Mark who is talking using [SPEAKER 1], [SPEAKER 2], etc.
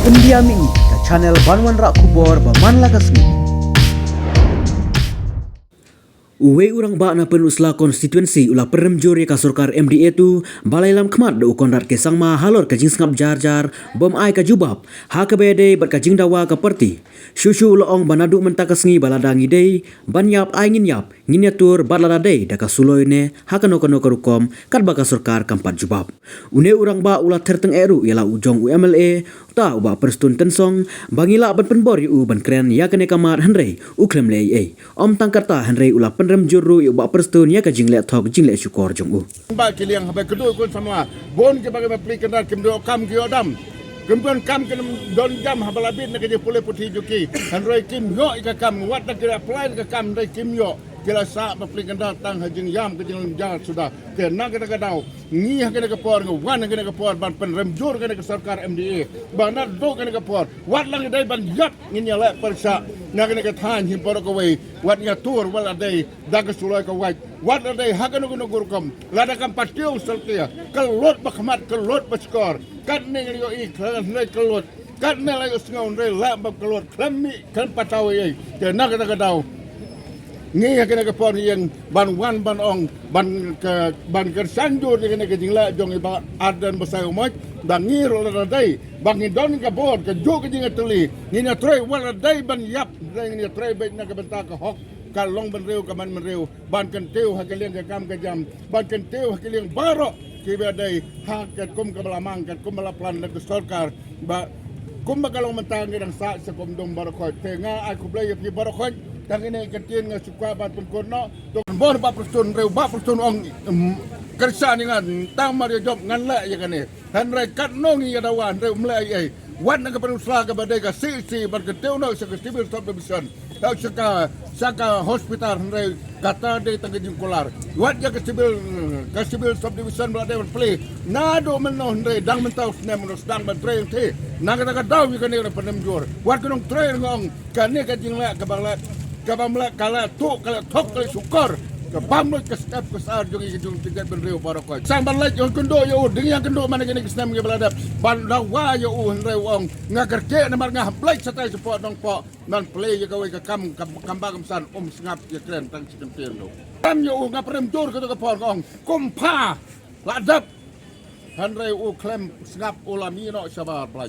[SPEAKER 1] India Mi ke channel Banwan Rak Kubor Baman Lakasmi. Uwe urang ba na penusla konstituensi ulah perem juri ka surkar MDA tu balai lam khmat do konrat ke sangma halor ka jing sngap jar bom ai ka jubab ha ka bede bat ka jing dawa ka parti shushu loong banadu mentakasngi baladangi dei banyap ai ngin yatur balada dei da ka suloi ne ha ka no ka rukom kat ba ka surkar kampat jubab une urang ba ulah terteng eru ialah ujong UMLA ta uba perstun tensong bangila ban penbor u ban kren ya kene kamar Henry uklem le ai om tangkata Henry ulah penrem juru uba perstun ya ka jingle thok jingle syukor jong u
[SPEAKER 2] ba kiliang habe kedua kun sama bon ke bagi aplikasi kendar kim do kam ki odam kempuan kam ke don jam habalabit nak je pole putih juki Henry kim yo ka kam wat nak apply ka kam dai kim yo kila sa aplikasi kendar tang hajing yam ke jing jar sudah ke nak ka dau ni ha ke por wan ke por ban penrem jur ke sarkar MDA bana do ke por wat lang dai ban yat ngin ya la persa nak ke than him por ko we wat ya tur wala dai dag sulai ka wat wat dai ha ke no gurkom lada kam patiu seltia kelot bakhmat kelot baskor kan ne yo ik ne kelot kan ne la yo sngon re la ba kelot klemi kan patawi ke nak ka dau ni kena ke por yang ban wan ban ong ban ke sanjur kena ke jingla jong iba adan besar umat dan ni rola dai bang don ke bor ke jo ke jinga tuli ni na trei wala dai ban yap dai ni trei baik na ke bentak ke hok kalong ban reu ke man reu ban kan teu ha ke liang ke kam ke jam ban kan teu ha ke liang baro ke ba dai ha ke kum ke belamang ke kum bala plan ke sarkar ba kum ba kalong mentang ke dang sa sekom dom barokot tengah aku blai pi barokot tang ini ketin nga suka bat pengkono to bor ba persun reu ba persun ong kersa ni ngan tang mari job ngan la ya kane han rai kat nongi ya dawan reu mlai ai wan nga penusla ka badai ka si bar ke teu no sa civil subdivision tau saka hospital reu kata de tang jing kolar wat ya ke civil subdivision bla de play nado meno reu dang mentau snem no dang ban train te naga daw ya kane penem jor wat kunong train ngong kane ka jing la ka bangla kabamla kala tu kala thok kala sukar kabamla ke step ke sar jong jong tiga benreu barokoi samban laj jong kendo yo ding yang kendo mana kene kisnam ke balada ban lawa yo henreu ong ngaker ke na mar ngah blai satai support dong po man play ye kawai ke kam kambang san sngap ye kren tang sikempir do kam yo ngaprem jor ke por ong kumpa ladap henreu klem sngap ulami no sabar blai